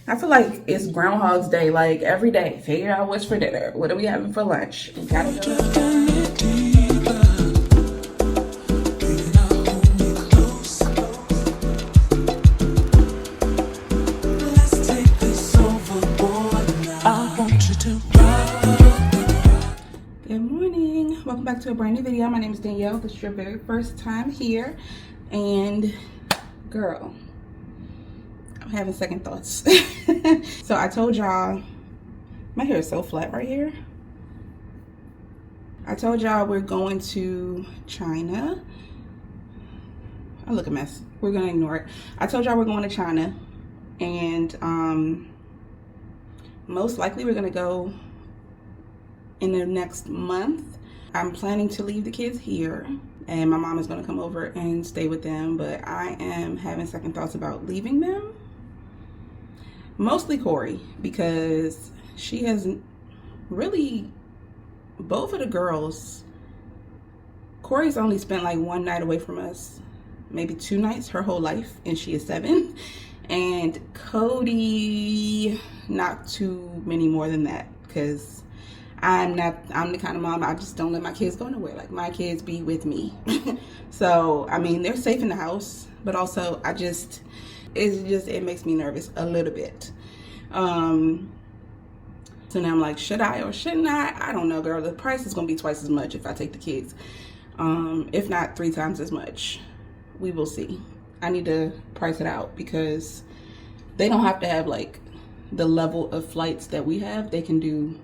I feel like it's Groundhog's Day, like every day. Figure out what's for dinner. What are we having for lunch? We gotta go. Good morning. Welcome back to a brand new video. My name is Danielle. This is your very first time here. And girl, I'm having second thoughts. So I told y'all, my hair is so flat right here. I told y'all we're going to China. I look a mess. We're gonna ignore it. I told y'all we're going to China, and most likely we're gonna go in the next month. I'm planning to leave the kids here, and my mom is gonna come over and stay with them, but I am having second thoughts about leaving them. Mostly Corey, because she has really, both of the girls, Corey's only spent like one night away from us, maybe 2 nights her whole life, and she is 7. And Cody, not too many more than that, because I'm the kind of mom, I just don't let my kids go nowhere. Like, my kids be with me. So, I mean, they're safe in the house, but also it makes me nervous a little bit. So now I'm like, should I or shouldn't I? I don't know, girl. The price is going to be twice as much if I take the kids. If not 3 times as much. We will see. I need to price it out because they don't have to have like the level of flights that we have. They can do,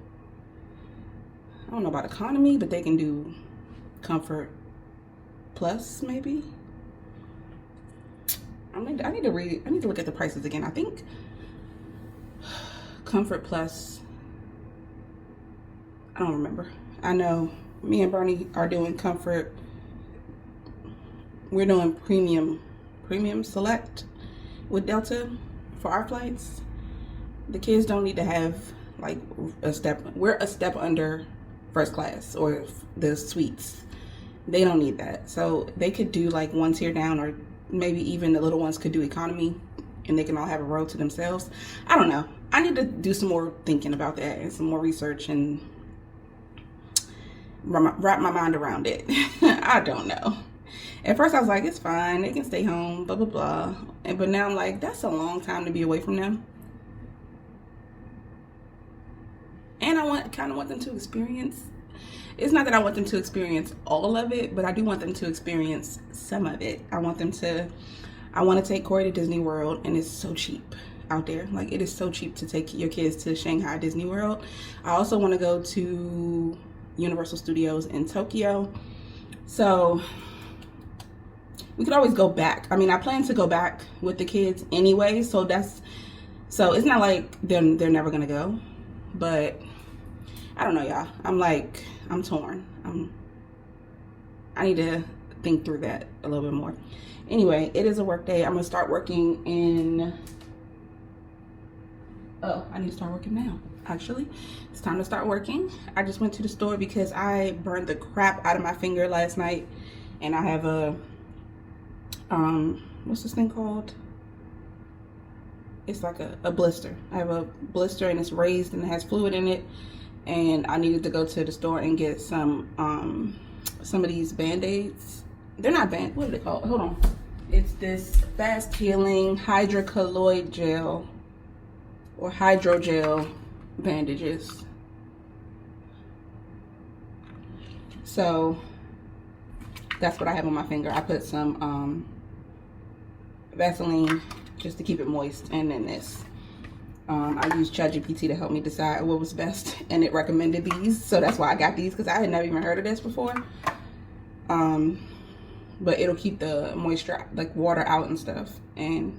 I don't know about economy, but they can do comfort plus maybe. I need to look at the prices again. I think comfort plus, I don't remember. I know me and Bernie are doing comfort. We're doing premium select with Delta for our flights. The kids don't need to have like we're a step under first class or the suites. They don't need that. So they could do like 1 tier down, or maybe even the little ones could do economy and they can all have a row to themselves. I don't know. I need to do some more thinking about that and some more research and wrap my mind around it. I don't know. At first I was like, it's fine, they can stay home, blah, blah, blah. But now I'm like, that's a long time to be away from them. And I kind of want them to experience, it's not that I want them to experience all of it, but I do want them to experience some of it. I want to take Corey to Disney World, and it's so cheap out there. Like, it is so cheap to take your kids to Shanghai Disney World. I also want to go to Universal Studios in Tokyo. So we could always go back. I mean, I plan to go back with the kids anyway, so it's not like they're never gonna go. But I don't know, y'all. I'm torn. I need to think through that a little bit more. Anyway, it is a work day. I'm gonna start working in, I need to start working now. Actually, it's time to start working. I just went to the store because I burned the crap out of my finger last night, and I have a what's this thing called? It's like a blister. I have a blister, and it's raised and it has fluid in it, and I needed to go to the store and get some of these band-aids. They're not what are they called? Hold on. It's this fast healing hydrocolloid gel or hydrogel bandages. So that's what I have on my finger. I put some Vaseline just to keep it moist, and then this. I used ChatGPT to help me decide what was best, and it recommended these, so that's why I got these, because I had never even heard of this before. But it'll keep the moisture, like water, out and stuff, and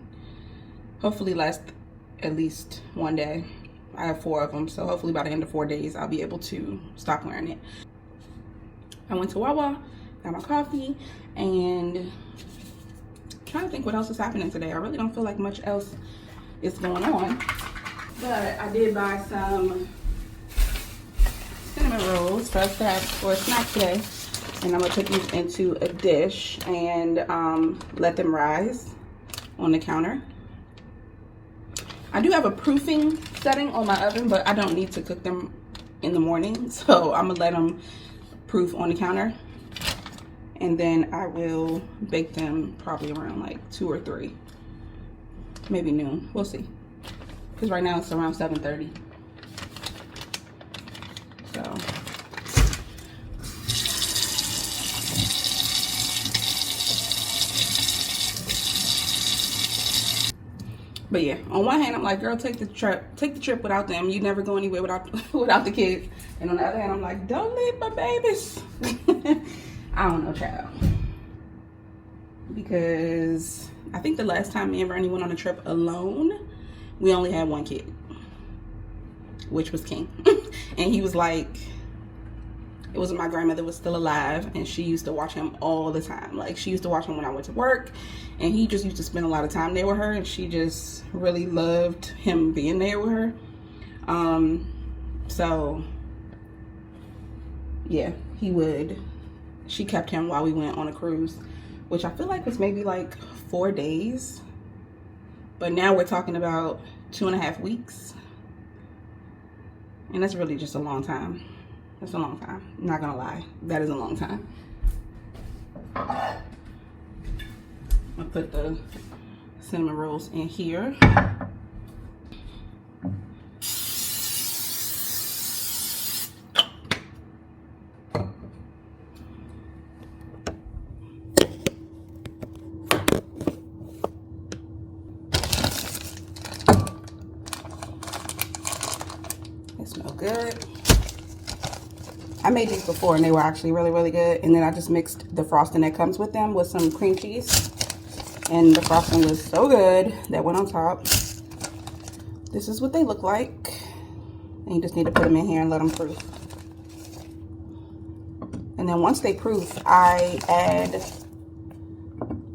hopefully last at least 1 day. I have 4 of them, so hopefully by the end of 4 days I'll be able to stop wearing it. I went to Wawa, got my coffee, and I'm trying to think what else is happening today. I really don't feel like much else is going on, but I did buy some cinnamon rolls for us to have for a snack today, and I'm gonna put these into a dish and let them rise on the counter. I do have a proofing setting on my oven, but I don't need to cook them in the morning. So I'm gonna let them proof on the counter. And then I will bake them probably around like 2 or 3. Maybe noon, we'll see. Because right now it's around 7:30. So. But yeah, on one hand, I'm like, girl, take the trip without them. You never go anywhere without the kids. And on the other hand, I'm like, don't leave my babies. I don't know, child. Because I think the last time me and Bernie went on a trip alone, we only had 1 kid, which was King. And he was like, it was my grandmother was still alive, and she used to watch him all the time. Like, she used to watch him when I went to work, and he just used to spend a lot of time there with her, and she just really loved him being there with her. So yeah, she kept him while we went on a cruise, which I feel like was maybe like 4 days, but now we're talking about 2.5 weeks, and that's really just a long time. That's a long time. I'm not gonna lie. That is a long time. I'll put the cinnamon rolls in here. They smell good. I made these before and they were actually really, really good. And then I just mixed the frosting that comes with them with some cream cheese. And the frosting was so good that went on top. This is what they look like. And you just need to put them in here and let them proof. And then once they proof, I add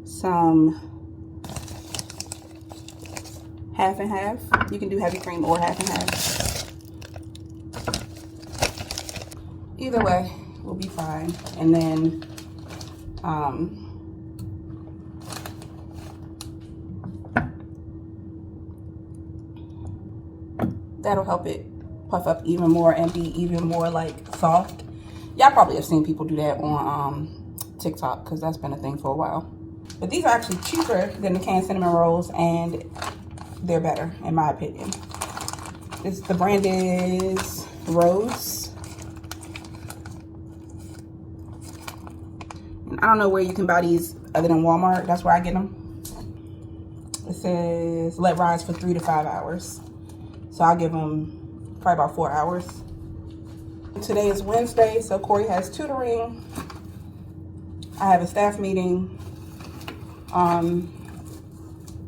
some half and half. You can do heavy cream or half and half. Either way, we'll be fine. And then that'll help it puff up even more and be even more like soft. Y'all probably have seen people do that on TikTok, because that's been a thing for a while. But these are actually cheaper than the canned cinnamon rolls, and they're better in my opinion. The brand is Rose. I don't know where you can buy these other than Walmart. That's where I get them. It says let rise for 3 to 5 hours. So I'll give them probably about 4 hours. Today is Wednesday, so Corey has tutoring. I have a staff meeting. And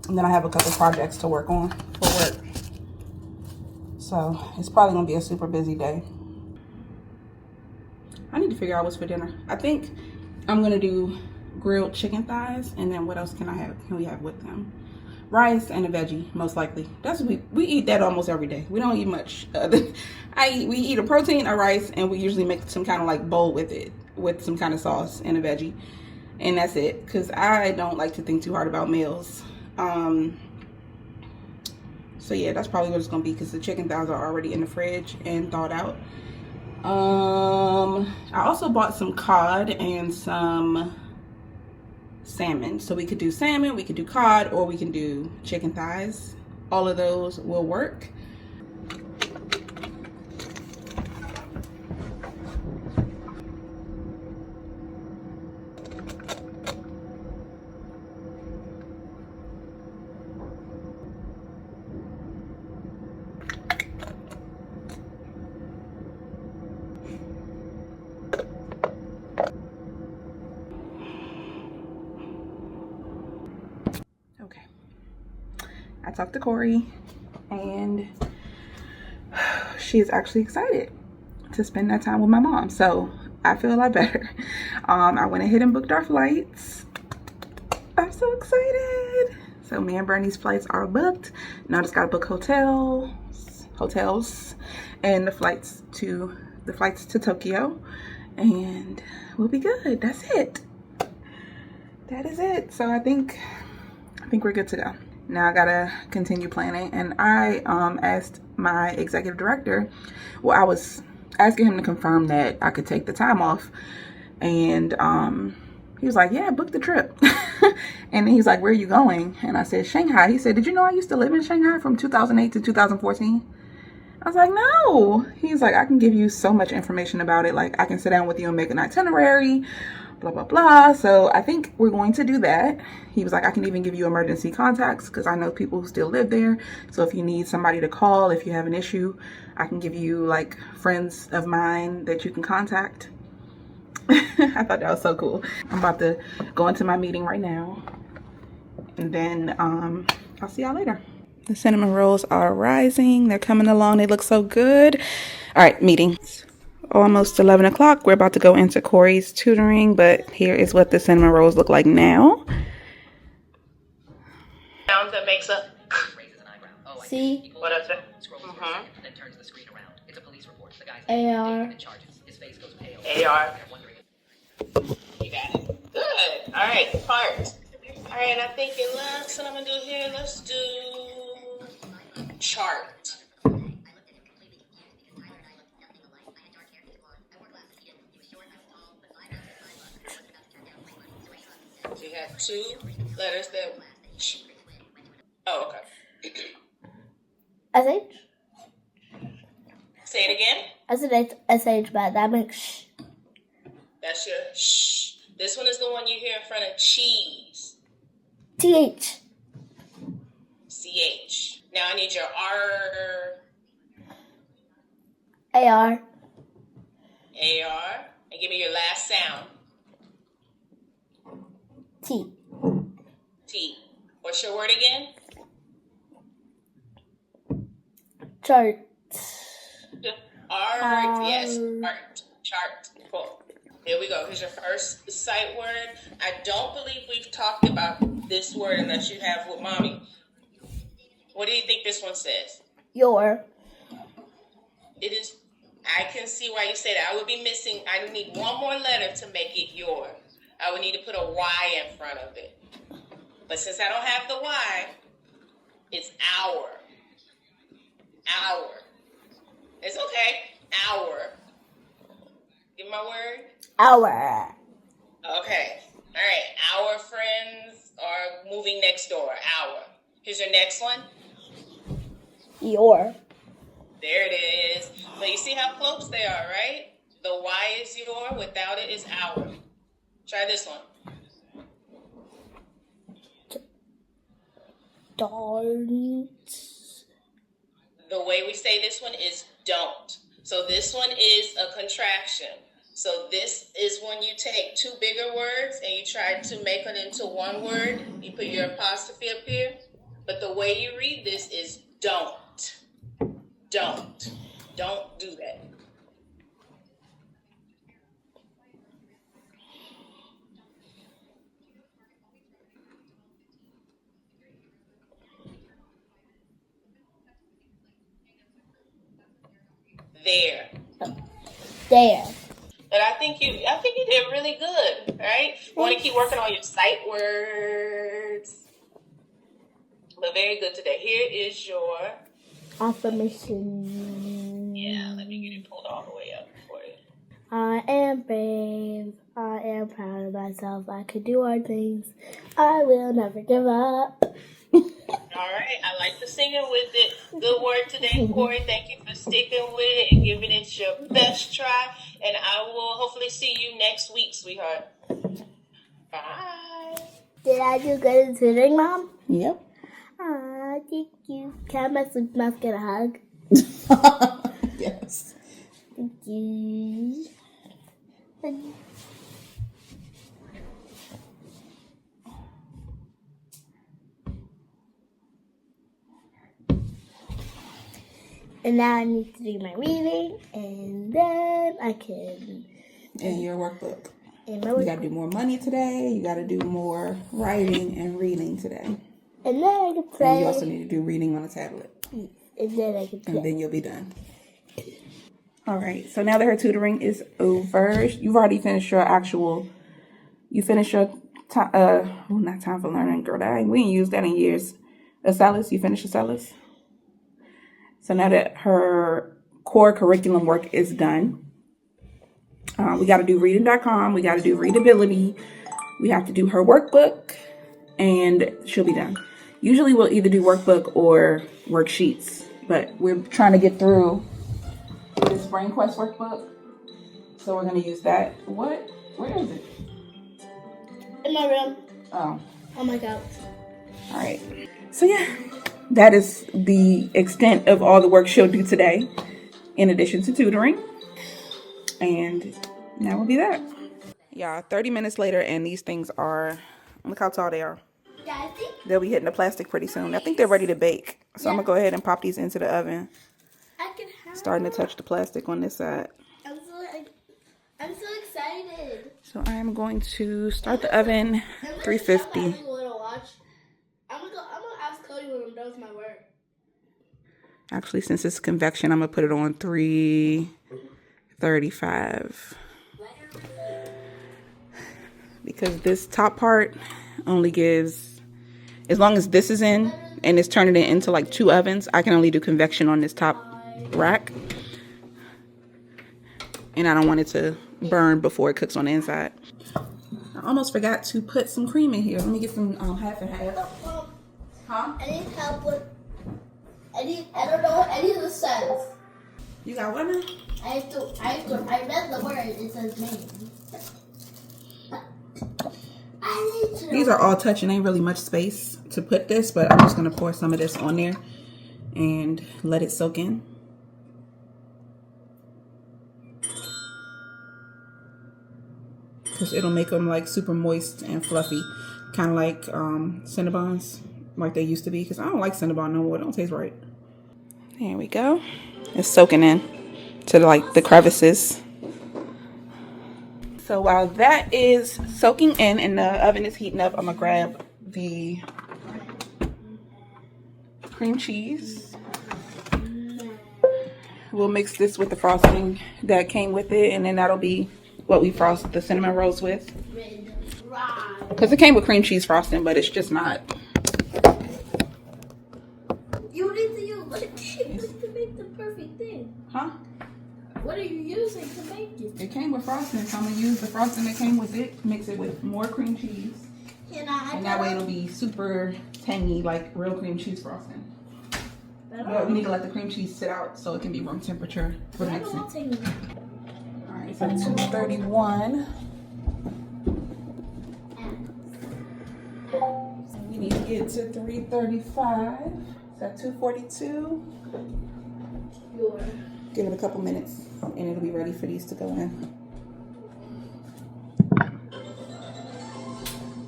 then I have a couple projects to work on for work. So it's probably gonna be a super busy day. I need to figure out what's for dinner. I think I'm gonna do grilled chicken thighs, and then what else can we have with them? Rice and a veggie, most likely. That's what we eat that almost every day. We don't eat much. We eat a protein, a rice, and we usually make some kind of like bowl with it, with some kind of sauce and a veggie, and that's it. Cause I don't like to think too hard about meals. So yeah, that's probably what it's gonna be, because the chicken thighs are already in the fridge and thawed out. I also bought some cod and some salmon. So we could do salmon, we could do cod, or we can do chicken thighs. All of those will work. Okay, I talked to Corey and she is actually excited to spend that time with my mom, so I feel a lot better. I went ahead and booked our flights. I'm so excited. So me and Bernie's flights are booked. Now I just gotta book hotels and the flights to Tokyo, and we'll be good. That's it. That is it. So I think we're good to go. now I gotta continue planning. And I asked my executive director, well, I was asking him to confirm that I could take the time off. And he was like, yeah, book the trip. And he was like, where are you going? And I said, Shanghai. He said, did you know I used to live in Shanghai from 2008 to 2014? I was like, no. He's like, I can give you so much information about it. Like, I can sit down with you and make an itinerary, blah, blah, blah. So I think we're going to do that. He was like, I can even give you emergency contacts because I know people who still live there. So if you need somebody to call, if you have an issue, I can give you like friends of mine that you can contact. I thought that was so cool. I'm about to go into my meeting right now. And then I'll see y'all later. The cinnamon rolls are rising. They're coming along. They look so good. All right, meeting. Almost 11 o'clock. We're about to go into Corey's tutoring, but here is what the cinnamon rolls look like now. Sound that makes a C. What is it? Then turns the screen around. It's a police report. The guy's AR. His face goes pale. AR. You got it. Good. All right, part. All right, I think the last what I'm gonna do here. Let's do chart. So you have two letters that. Oh, okay. SH? Say it again. I said it's SH, but that makes sh. That's your shh. This one is the one you hear in front of cheese. TH. CH. Now I need your R. AR. AR. And give me your last sound. T. T. What's your word again? Chart. Art. Yes. Art. Chart. Cool. Here we go. Here's your first sight word. I don't believe we've talked about this word unless you have with mommy. What do you think this one says? Your. It is. I can see why you say that. I would be missing. I would need one more letter to make it your. I would need to put a Y in front of it. But since I don't have the Y, it's our. Our. It's okay. Our. Give me my word. Our. Okay. All right. Our friends are moving next door. Our. Here's your next one. Your. There it is. So you see how close they are, right? The Y is your. Without it is our. Try this one. Don't. The way we say this one is don't. So this one is a contraction. So this is when you take two bigger words and you try to make it into one word. You put your apostrophe up here. But the way you read this is don't. Don't. Don't do that. There. But I think you did really good, right? You want to keep working on your sight words. But very good today. Here is your affirmation. Yeah, let me get it pulled all the way up for you. I am brave. I am proud of myself. I can do hard things. I will never give up. All right, I like the singing with it. Good word today, Corey. Thank you for sticking with it and giving it your best try. And I will hopefully see you next week, sweetheart. Bye. Did I do good in tutoring, Mom? Yep. Thank you. Can my sleep mask get a hug? Yes. Thank you. And now I need to do my reading, and then I can. And your workbook. And my You work. got to do more money today. You got to do more writing and reading today. And then I can play. And you also need to do reading on a tablet. And then I can play. And then you'll be done. All right. So now that her tutoring is over, you've already finished your not time for learning, girl. We ain't used that in years. Acellus, you finished Acellus? So now that her core curriculum work is done, we got to do reading.com. We got to do readability. We have to do her workbook, and she'll be done. Usually we'll either do workbook or worksheets, but we're trying to get through this Brain Quest workbook. So we're going to use that. What? Where is it? In my room. Oh. Oh my couch. All right. So yeah, that is the extent of all the work she'll do today, in addition to tutoring. And that will be that. Yeah, 30 minutes later, and these things are, look how tall they are. Yeah, I think. They'll be hitting the plastic pretty soon. I think they're ready to bake. So I'm going to go ahead and pop these into the oven. I can have. Starting to touch the plastic on this side. I'm so excited. So I am going to start the oven 350. I'm gonna ask Cody when I'm done with my work. Actually, since it's convection, I'm going to put it on 335. Because this top part only gives, as long as this is in and it's turning it into like 2 ovens, I can only do convection on this top rack. And I don't want it to burn before it cooks on the inside. I almost forgot to put some cream in here. Let me get some half and half. Huh? I need help with I don't know what any of this says. You got what now? I read the word, it says name. I need to. These are all touching. Ain't really much space to put this, but I'm just gonna pour some of this on there and let it soak in. Because it'll make them like super moist and fluffy, kind of like Cinnabons, like they used to be. Because I don't like Cinnabon no more. It don't taste right. There we go. It's soaking in to like the crevices. So while that is soaking in and the oven is heating up, I'm gonna grab the cream cheese. We'll mix this with the frosting that came with it, and then that'll be what we frost the cinnamon rolls with. Because it came with cream cheese frosting, but it's just not. You need to use what to make the perfect thing. Huh? What are you using to make it? It came with frosting, so I'm going to use the frosting that came with it, mix it with more cream cheese. And that way it'll be super tangy, like real cream cheese frosting. But we need to let the cream cheese sit out so it can be room temperature for mixing. Alright, so 231. We need to get to 335. Is that 242? Give it a couple minutes and it'll be ready for these to go in.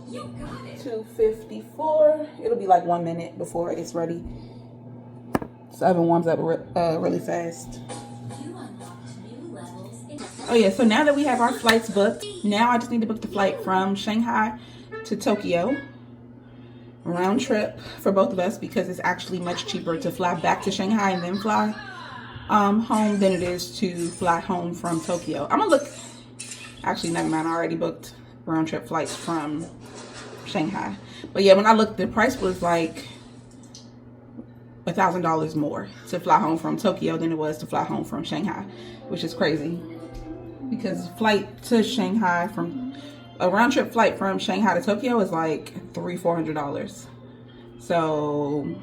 You got it. 254. It'll be like 1 minute before it's ready. So oven warms up really fast. Oh yeah, so now that we have our flights booked, now I just need to book the flight from Shanghai to Tokyo. Round trip for both of us because it's actually much cheaper to fly back to Shanghai and then fly home than it is to fly home from Tokyo. I'm gonna look, actually never mind, I already booked round trip flights from Shanghai. But yeah, when I looked, the price was like $1,000 more to fly home from Tokyo than it was to fly home from Shanghai, which is crazy because flight to Shanghai from a round trip flight from Shanghai to Tokyo is like $300-400. So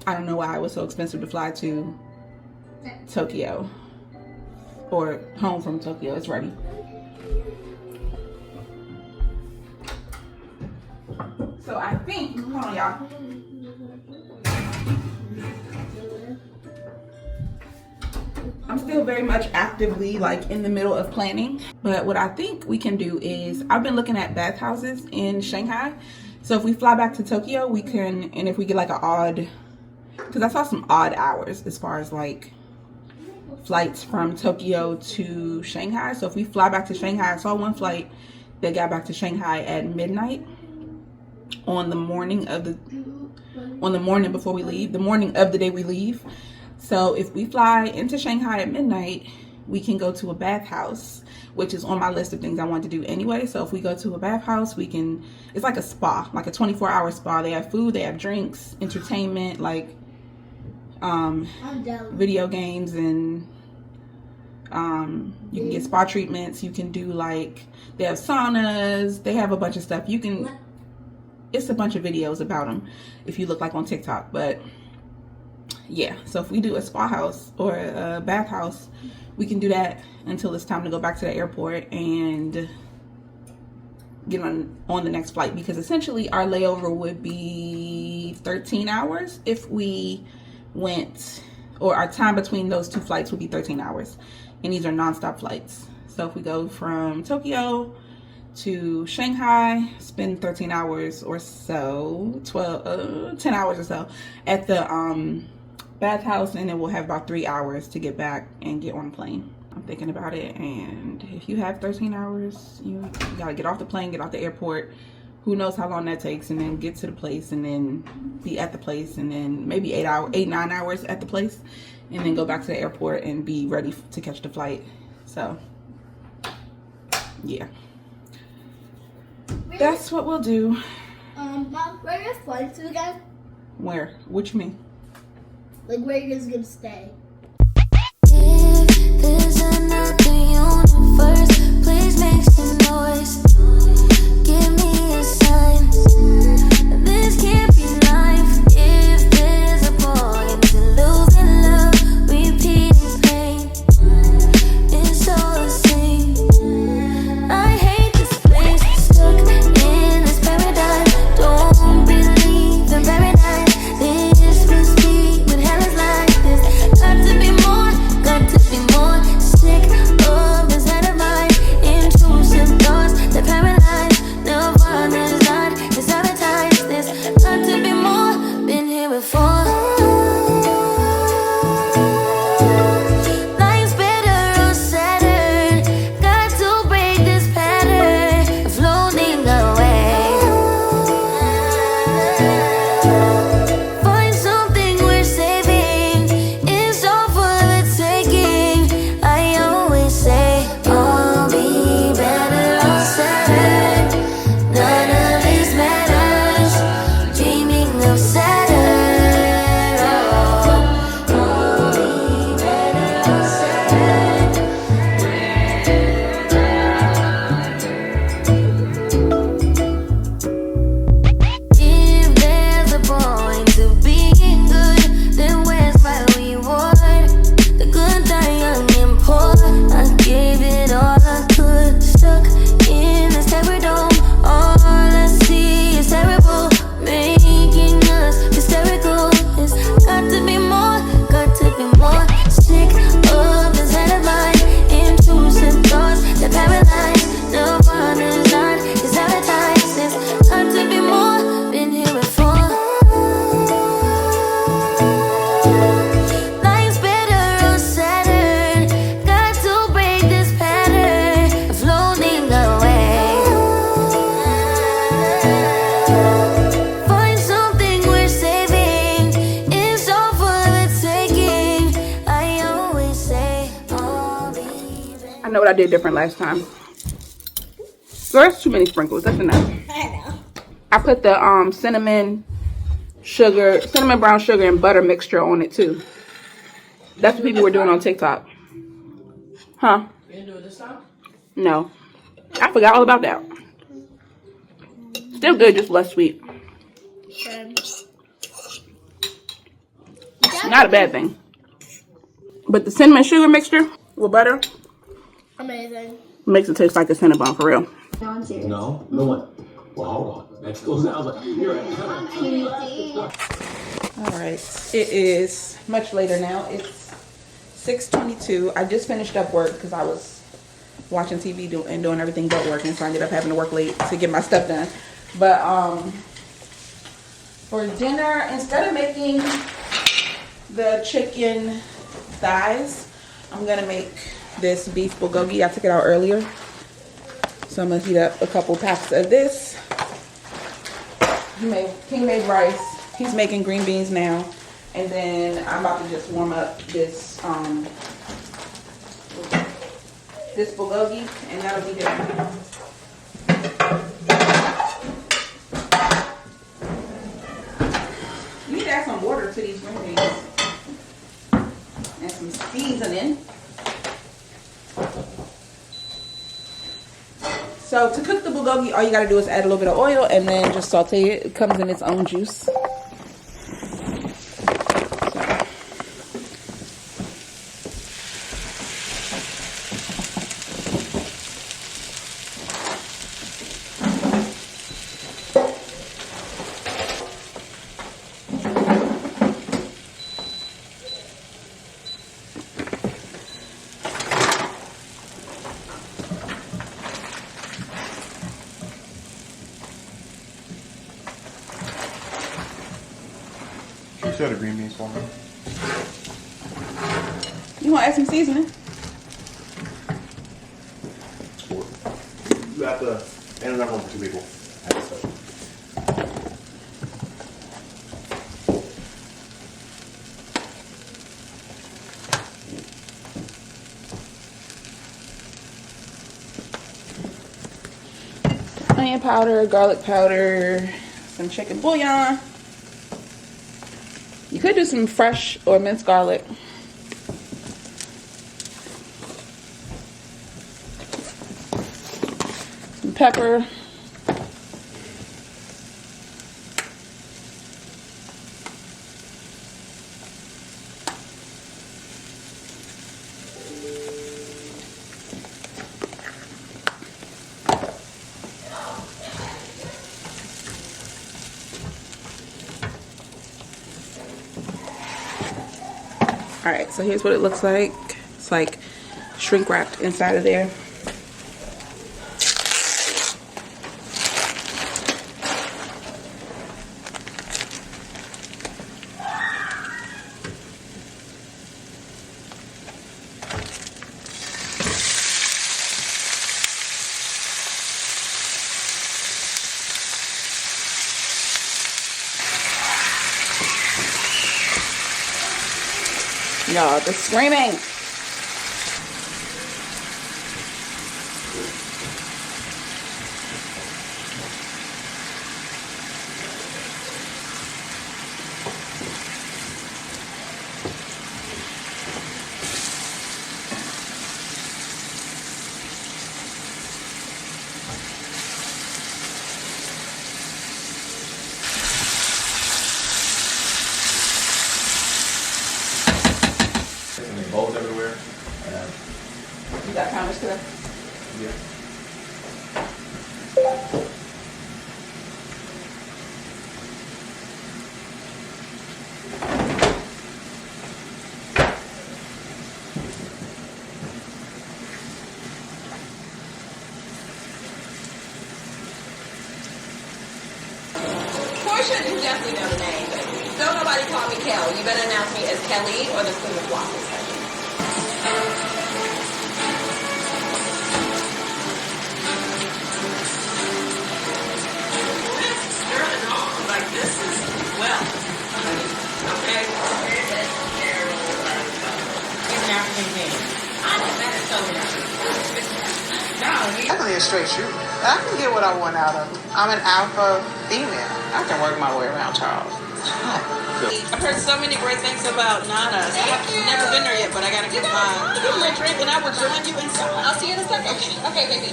I don't know why it was so expensive to fly to Tokyo or home from Tokyo. It's ready. So I think, hold on y'all. I'm still very much actively like in the middle of planning, but what I think we can do is I've been looking at bathhouses in Shanghai. So if we fly back to Tokyo, we can, and if we get like an odd, because I saw some odd hours as far as like flights from Tokyo to Shanghai. So if we fly back to Shanghai, I saw one flight that got back to Shanghai at midnight on the morning of the, on the morning before we leave, the morning of the day we leave. So if we fly into Shanghai at midnight, we can go to a bathhouse, which is on my list of things I want to do anyway. So if we go to a bathhouse, we can, it's like a spa, like a 24-hour spa. They have food, they have drinks, entertainment, like video games, and you can get spa treatments. You can do like, they have saunas, they have a bunch of stuff. You can, it's a bunch of videos about them if you look like on TikTok. But yeah, so if we do a spa house or a bathhouse, we can do that until it's time to go back to the airport and get on the next flight, because essentially our layover would be 13 hours if we went, or our time between those two flights would be 13 hours, and these are non-stop flights. So if we go from Tokyo to Shanghai, spend 13 hours or so, 10 hours or so at the bathhouse, and then we'll have about 3 hours to get back and get on a plane. I'm thinking about it, and if you have 13 hours, you gotta get off the plane, get off the airport, who knows how long that takes, and then get to the place, and then be at the place, and then maybe 9 hours at the place, and then go back to the airport and be ready to catch the flight. So yeah, that's what we'll do. Mom, where are your flights again? Where? What you mean? Like, where you guys gonna stay? If there's another universe, please make some noise. Give me a sign. This can't be life. If there's a point to losing love, repeating pain, it's all the same. I hate this place, stuck in this paradigm. Don't believe in paradise. This must be when hell is like this. Got to be more, got to be more. Sick of this head of mine. Intrusive thoughts that paralyze. No one is not, it's sabotage this. Got to be more, been here before. Life's better on Saturn. Got to break this pattern of floating away. Find something worth saving. It's all for the taking. I always say I'll be better on Saturn. None of this matters. Dreaming of Saturn. Oh, I'll be better on Saturn. If there's a point to being good, then where's my reward? The good die young and poor. I gave it all I could. Stuck in this terror dome. All I see is terrible, making us hysterical. It's got to be more, got to be more. Sick of this head of mine. Intrusive thoughts that paralyze. No one is not, it's sabotage. It's got to be more, been here before. Life's better on Saturn. Got to break this pattern of floating away. Find something worth saving. It's all for the taking. I always say I'll be better. I know what I did different last time. So that's too many sprinkles. That's enough. I know. I put the cinnamon brown sugar and butter mixture on it too. That's what people were doing on TikTok. Huh? You didn't do it this time? No. I forgot all about that. Still good, just less sweet. Not a bad thing. But the cinnamon sugar mixture with butter Amazing. makes it taste like a Cinnabon for real. No, I'm serious. No? No one. Well, hold on. That still sounds like you're Alright, it is much later now. It's 6:22. I just finished up work because I was watching TV and doing everything but working, so I ended up having to work late to get my stuff done. But for dinner, instead of making the chicken thighs, I'm gonna make this beef bulgogi. I took it out earlier, so I'm gonna heat up a couple packs of this. King made rice. He's making green beans now, and then I'm about to just warm up this this bulgogi, and that'll be done. You need to add some water to these green beans and some seasoning. So to cook the bulgogi, all you gotta do is add a little bit of oil and then just saute it. It comes in its own juice. Set of green beans for me. You want to add some seasoning? You have to, and another one for 2 people. Onion powder, garlic powder, some chicken bouillon. You could do some fresh or minced garlic. Some pepper. All right, so here's what it looks like. It's like shrink wrapped inside of there. Y'all just screaming. Bowls everywhere. You got counters today? Yeah. Portia, you definitely know the name. Don't nobody call me Kel. You better announce me as Kelly or the Queen of Waffles. Like this is well. Okay. He's an African king. I know that is so no. Definitely a straight shooter. I can get what I want out of him. I'm an alpha female. I can work my way around Charles. I've heard so many great things about Nana's. I've never been there yet, but I gotta get my drink and I will join you inside. I'll see you in a second. Okay, baby.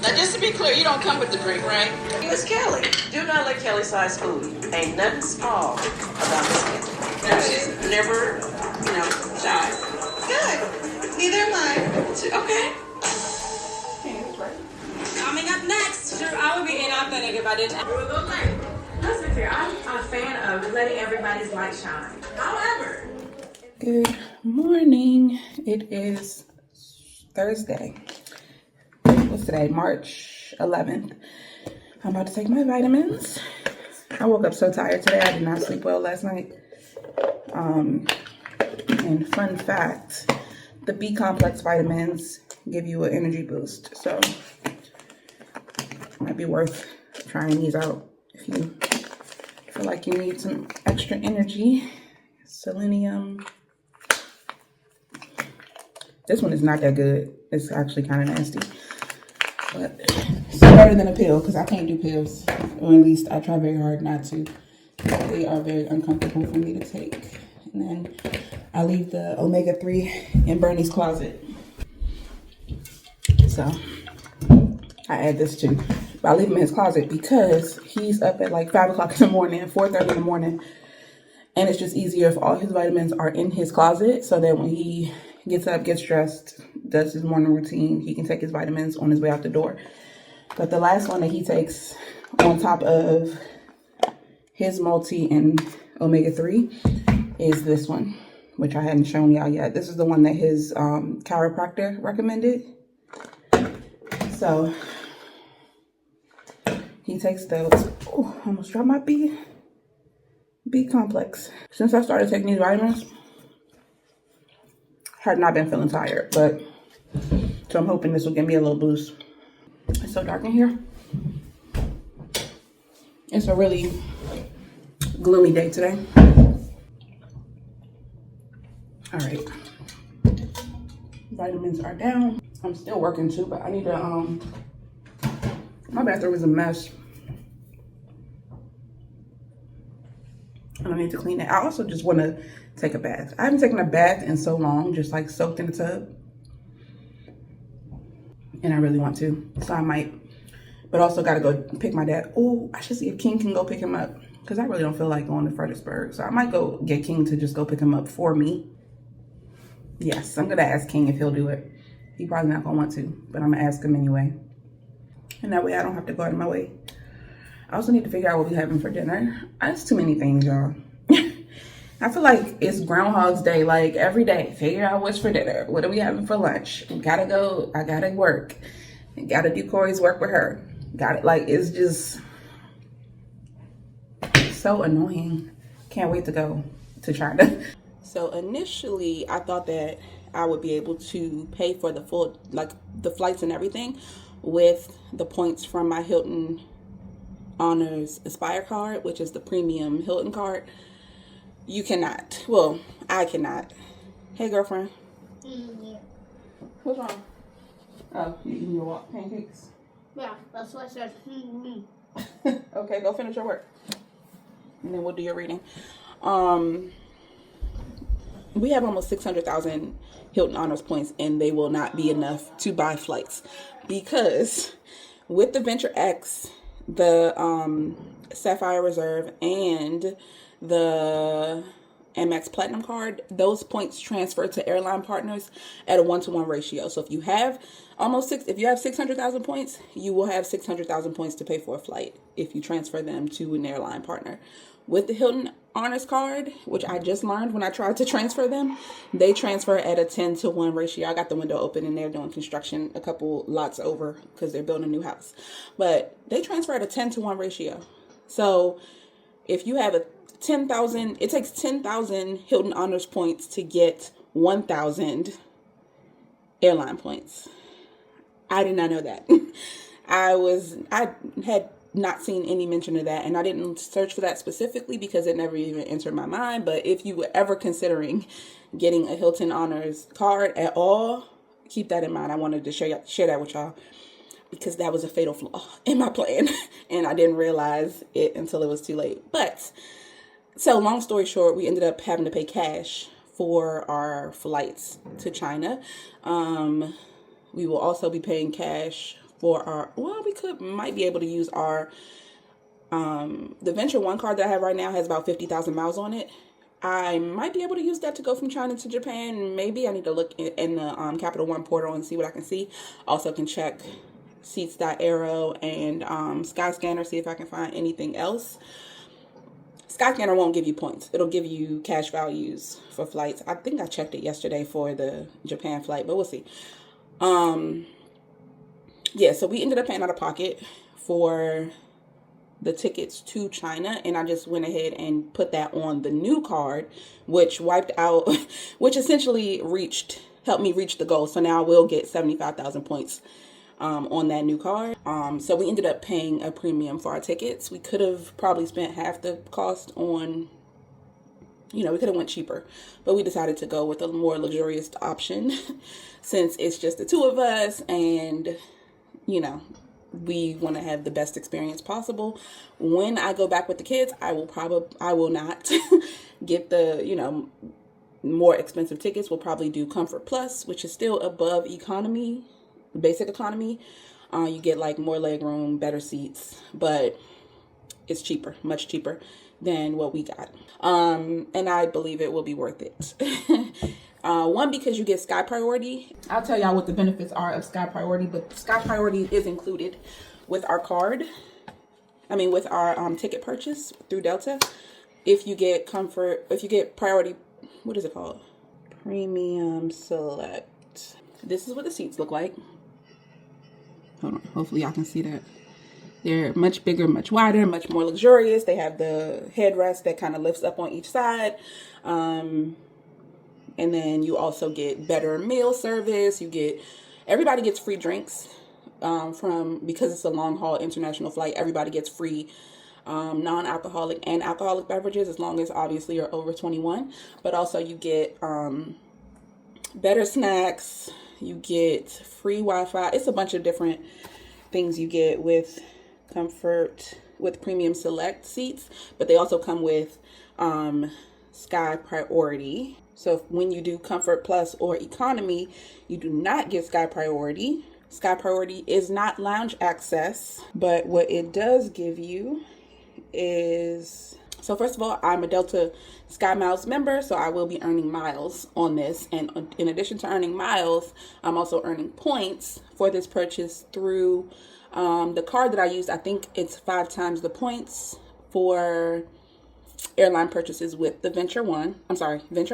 Now, just to be clear, you don't come with the drink, right? Miss Kelly. Do not let Kelly size fool you. Ain't nothing small about Miss Kelly. No, she's never, shy. Good. Neither am I. Okay. Coming up next. Sure, I would be inauthentic if I didn't. We're a little late. Listen here, I'm a fan of letting everybody's light shine. However. Good morning. It is Thursday. What's today? March 11th. I'm about to take my vitamins. I woke up so tired today. I did not sleep well last night. And fun fact, the B complex vitamins give you an energy boost. So might be worth trying these out if you feel like you need some extra energy. Selenium, This one is not that good. It's actually kind of nasty. But it's better than a pill because I can't do pills. Or at least I try very hard not to. They are very uncomfortable for me to take. And then I leave the omega-3 in Bernie's closet. So I add this too. But I leave him in his closet because he's up at like 5 o'clock in the morning, 4:30 in the morning. And it's just easier if all his vitamins are in his closet so that when he gets up, gets dressed, does his morning routine, he can take his vitamins on his way out the door. But the last one that he takes on top of his multi and omega-3 is this one, which I hadn't shown y'all yet. This is the one that his chiropractor recommended. So he takes those. Oh, I almost dropped my B complex. Since I started taking these vitamins, I have not been feeling tired, but so I'm hoping this will give me a little boost. It's so dark in here. It's a really gloomy day today. All right, vitamins are down. I'm still working too, but I need to my bathroom is a mess and I need to clean it. I also just want to take a bath. I haven't taken a bath in so long, just like soaked in the tub, and I really want to, so I might. But also got to go pick my dad. Oh, I should see if King can go pick him up because I really don't feel like going to Fredericksburg, so I might go get King to just go pick him up for me. Yes, I'm gonna ask King if he'll do it. He probably not gonna want to, but I'm gonna ask him anyway, and that way I don't have to go out of my way. I also need to figure out what we're having for dinner. That's too many things, y'all. I feel like it's Groundhog's Day, like every day. Figure out what's for dinner. What are we having for lunch? Gotta go. I gotta work. Gotta do Corey's work with her. Got it. Like, it's just so annoying. Can't wait to go to China. So initially, I thought that I would be able to pay for the full, like the flights and everything with the points from my Hilton Honors Aspire card, which is the premium Hilton card. You cannot. Well, I cannot. Hey, girlfriend. Yeah. What's wrong? Oh, you eating your pancakes? Yeah, that's what I said. Okay, go finish your work. And then we'll do your reading. We have almost 600,000 Hilton Honors points, and they will not be enough to buy flights because with the Venture X, the Sapphire Reserve, and the Amex Platinum card, those points transfer to airline partners at a 1-to-1 ratio. So if you have if you have 600,000 points, you will have 600,000 points to pay for a flight if you transfer them to an airline partner. With the Hilton Honors card, which I just learned when I tried to transfer them, they transfer at a 10-to-1 ratio. I got the window open and they're doing construction a couple lots over because they're building a new house. But they transfer at a 10-to-1 ratio. So if you have a 10,000, it takes 10,000 Hilton Honors points to get 1,000 airline points. I did not know that. I had not seen any mention of that, and I didn't search for that specifically because it never even entered my mind. But if you were ever considering getting a Hilton Honors card at all, keep that in mind. I wanted to share that with y'all because that was a fatal flaw in my plan, and I didn't realize it until it was too late. But so long story short, we ended up having to pay cash for our flights to China. We will also be paying cash for might be able to use our, the Venture One card that I have right now has about 50,000 miles on it. I might be able to use that to go from China to Japan. Maybe I need to look in the Capital One portal and see what I can see. Also can check Seats.aero and Skyscanner, see if I can find anything else. Skyscanner won't give you points. It'll give you cash values for flights. I think I checked it yesterday for the Japan flight, but we'll see. Yeah, so we ended up paying out of pocket for the tickets to China, and I just went ahead and put that on the new card, which essentially helped me reach the goal. So now I will get 75,000 points on that new card. So we ended up paying a premium for our tickets. We could have probably spent half the cost on You know, we could have went cheaper, but we decided to go with a more luxurious option since it's just the two of us, and you know, we want to have the best experience possible. When I go back with the kids, I will not get the, you know, more expensive tickets. We'll probably do Comfort Plus, which is still above economy, basic economy. You get like more leg room, better seats, but it's cheaper, much cheaper than what we got. And I believe it will be worth it. One, because you get Sky Priority. I'll tell y'all what the benefits are of Sky Priority, but Sky Priority is included with our card. With our ticket purchase through Delta. If you get Priority, what is it called? Premium Select. This is what the seats look like. Hold on, hopefully y'all can see that. They're much bigger, much wider, much more luxurious. They have the headrest that kind of lifts up on each side. And then you also get better meal service. Everybody gets free drinks because it's a long haul international flight. Everybody gets free non-alcoholic and alcoholic beverages, as long as obviously you're over 21. But also you get better snacks. You get free Wi-Fi. It's a bunch of different things you get with Premium Select seats, but they also come with Sky Priority. So when you do Comfort Plus or Economy, you do not get Sky Priority. Sky Priority is not lounge access, but what it does give you is, so first of all, I'm a Delta Sky Miles member, so I will be earning miles on this. And in addition to earning miles, I'm also earning points for this purchase through the card that I used. I think it's 5 times the points for airline purchases with the Venture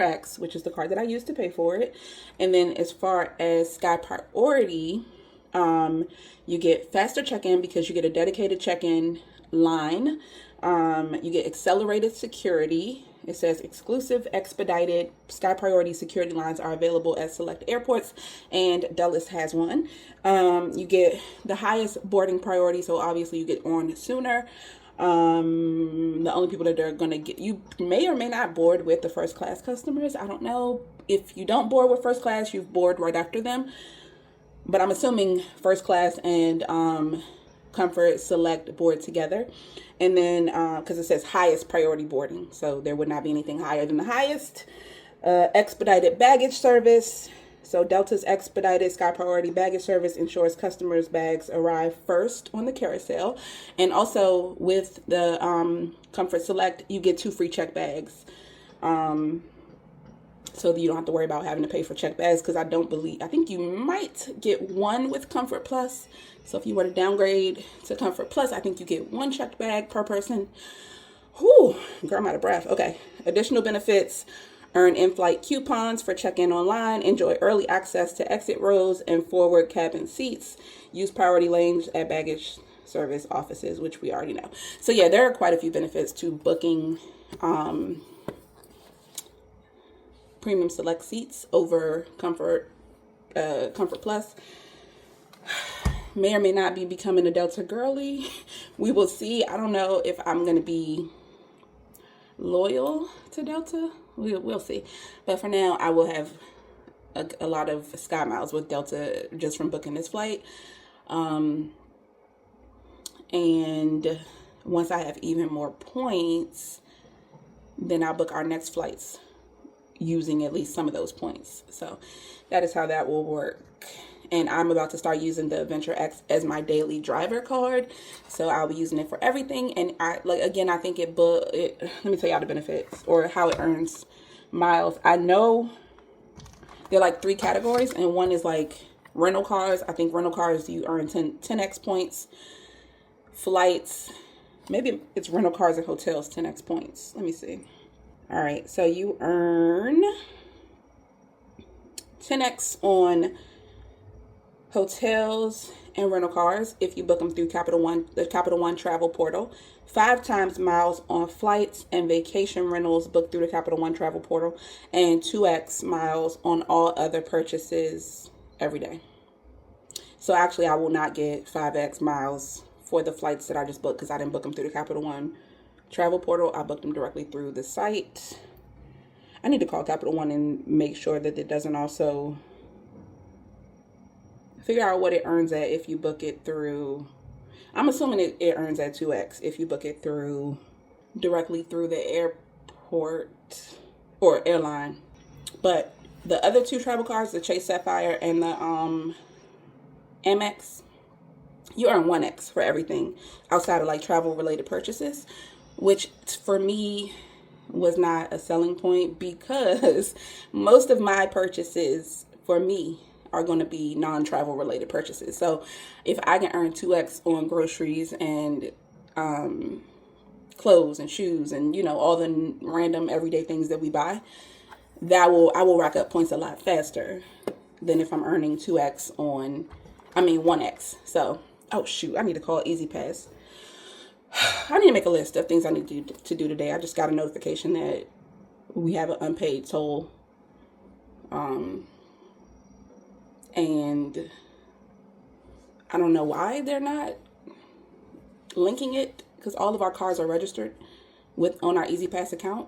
X, which is the card that I used to pay for it. And then as far as Sky Priority, you get faster check-in because you get a dedicated check-in line. You get accelerated security. It says exclusive expedited Sky Priority security lines are available at select airports, and Dulles has one. You get the highest boarding priority, so obviously you get on sooner. The only people that are going to get, you may or may not board with the first class customers. I don't know. If you don't board with first class, you've board right after them. But I'm assuming first class and Comfort Select board together. And then, because it says highest priority boarding, so there would not be anything higher than the highest. Expedited baggage service. So Delta's expedited Sky Priority baggage service ensures customers' bags arrive first on the carousel. And also with the Comfort Select, you get 2 free check bags. So that you don't have to worry about having to pay for check bags, because I think you might get 1 with Comfort Plus. So if you were to downgrade to Comfort Plus, I think you get 1 checked bag per person. Whew, girl, I'm out of breath. Okay, additional benefits. Earn in-flight coupons for check-in online. Enjoy early access to exit rows and forward cabin seats. Use priority lanes at baggage service offices, which we already know. So yeah, there are quite a few benefits to booking Premium Select seats over Comfort Plus. May or may not be becoming a Delta girly. We will see. I don't know if I'm going to be loyal to Delta. We'll see. But for now, I will have a lot of Sky Miles with Delta just from booking this flight. And once I have even more points, then I'll book our next flights using at least some of those points. So that is how that will work. And I'm about to start using the Venture X as my daily driver card. So I'll be using it for everything. And I think it let me tell y'all the benefits or how it earns miles. I know there are like 3 categories, and one is like rental cars. I think rental cars, you earn 10x points. Flights, maybe it's rental cars and hotels, 10x points. Let me see. All right, so you earn 10x on hotels and rental cars if you book them through the Capital One travel portal. 5 times miles on flights and vacation rentals booked through the Capital One travel portal, and 2x miles on all other purchases every day. So actually, I will not get 5x miles for the flights that I just booked because I didn't book them through the Capital One travel portal. I booked them directly through the site. I need to call Capital One and make sure that it doesn't also figure out what it earns at if you book it through. I'm assuming it earns at 2x if you book it through directly through the airport or airline. But the other two travel cards, the Chase Sapphire and the Amex, you earn 1x for everything outside of like travel related purchases, which for me was not a selling point because most of my purchases for me are going to be non-travel related purchases. So if I can earn 2x on groceries and clothes and shoes and, you know, all the random everyday things that we buy, I will rack up points a lot faster than if I'm earning 1x. So, oh shoot, I need to call Easy Pass. I need to make a list of things I need to do today. I just got a notification that we have an unpaid toll. And I don't know why they're not linking it, because all of our cars are registered on our Easy Pass account.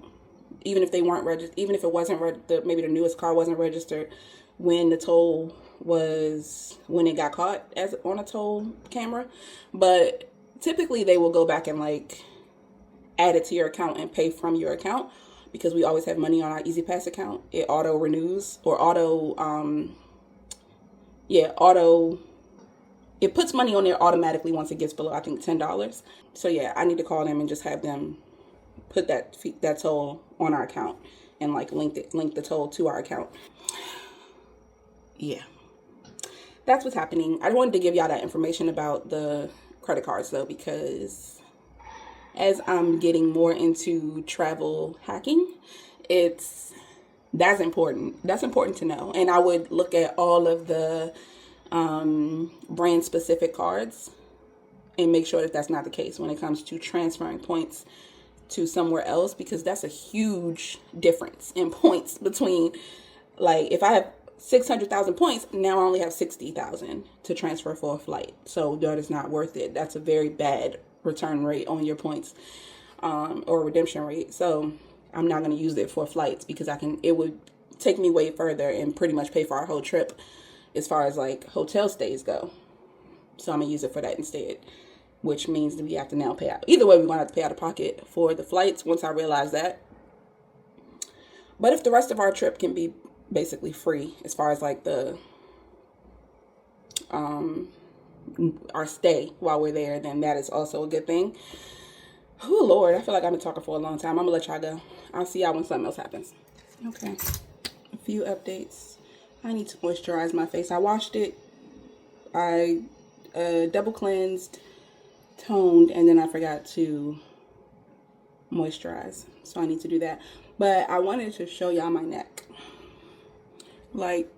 Even if they weren't registered, even if it wasn't maybe the newest car wasn't registered when the toll was, when it got caught as on a toll camera. But typically they will go back and like add it to your account and pay from your account, because we always have money on our Easy Pass account. It auto renews or it puts money on there automatically once it gets below, I think, $10. So yeah, I need to call them and just have them put that toll on our account and like link the toll to our account. Yeah, that's what's happening. I wanted to give y'all that information about the credit cards though, because as I'm getting more into travel hacking, that's important. That's important to know. And I would look at all of the brand specific cards and make sure that that's not the case when it comes to transferring points to somewhere else, because that's a huge difference in points between, like, if I have 600,000 points, now I only have 60,000 to transfer for a flight. So that is not worth it. That's a very bad return rate on your points, or redemption rate. So I'm not going to use it for flights, because it would take me way further and pretty much pay for our whole trip as far as like hotel stays go. So I'm going to use it for that instead, which means that we have to now pay out. Either way, we're going to have to pay out of pocket for the flights once I realize that. But if the rest of our trip can be basically free as far as like the our stay while we're there, then that is also a good thing. Oh Lord, I feel like I've been talking for a long time. I'm gonna let y'all go. I'll see y'all when something else happens. Okay, a few updates. I need to moisturize my face. I washed it, I double cleansed, toned, and then I forgot to moisturize, so I need to do that. But I wanted to show y'all my neck. Like,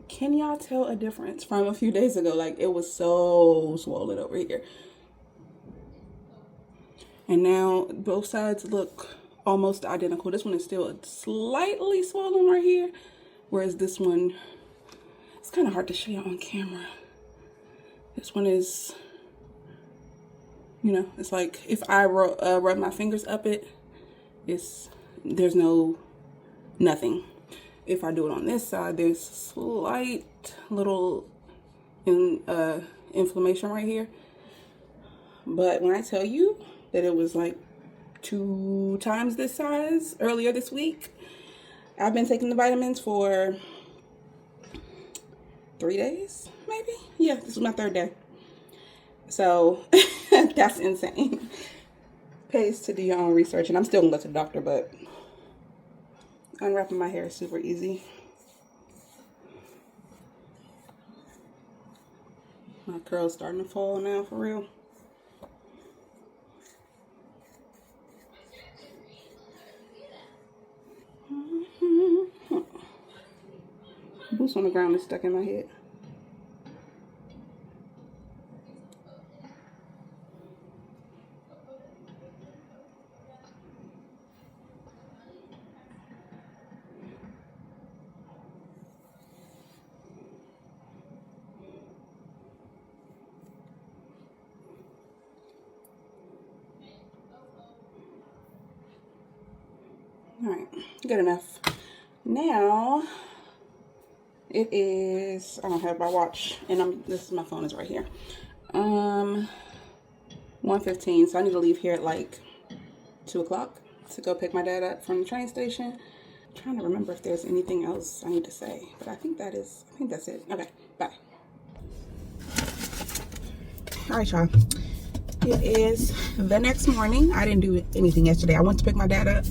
can y'all tell a difference from a few days ago? Like, it was so swollen over here, and now both sides look almost identical. This one is still slightly swollen right here, whereas this one, it's kind of hard to show you on camera. This one is, you know, it's like if I rub my fingers up it, there's nothing. If I do it on this side, there's slight little inflammation right here. But when I tell you that it was like 2 times this size earlier this week, I've been taking the vitamins for 3 days, maybe. Yeah, this is my 3rd day. So that's insane. Pays to do your own research, and I'm still gonna go to the doctor, but unwrapping my hair is super easy. My curl's starting to fall now, for real. Boots on the ground is stuck in my head. All right, good enough. Now it is, I don't have my watch, and my phone is right here. 1:15, so I need to leave here at like 2 o'clock to go pick my dad up from the train station. I'm trying to remember if there's anything else I need to say, but I think that's it. Okay, bye. All right, y'all. It is the next morning. I didn't do anything yesterday. I went to pick my dad up,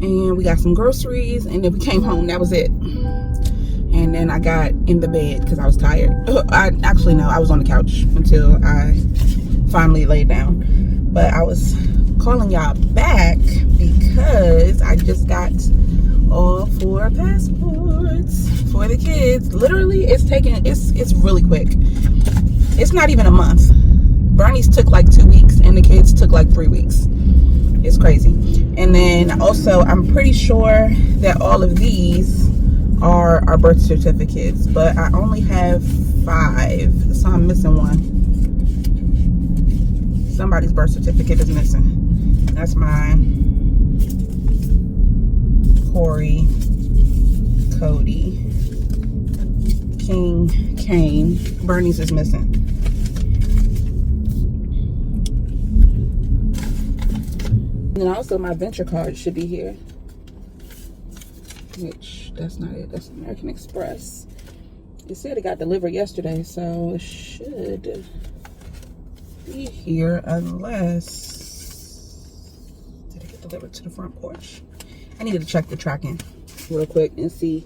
and we got some groceries, and then we came home. That was it. And then I got in the bed because I was tired. I was on the couch until I finally laid down. But I was calling y'all back because I just got all 4 passports for the kids. Literally, it's really quick. It's not even a month. Bernie's took like 2 weeks and the kids took like 3 weeks. It's crazy. And then also, I'm pretty sure that all of these are our birth certificates, but I only have 5, so I'm missing one. Somebody's birth certificate is missing. That's mine. Corey, Cody, King, Kane. Bernie's is missing. And also my venture card should be here. Which, that's not it. That's American Express. It said it got delivered yesterday, so it should be here unless... Did it get delivered to the front porch? I needed to check the tracking real quick and see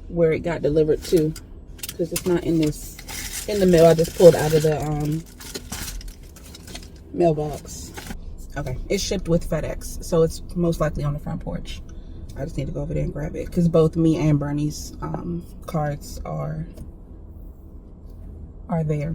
where it got delivered to. Because it's not in the mail. I just pulled out of the mailbox. Okay, it's shipped with FedEx, so it's most likely on the front porch. I just need to go over there and grab it because both me and Bernie's cards are there.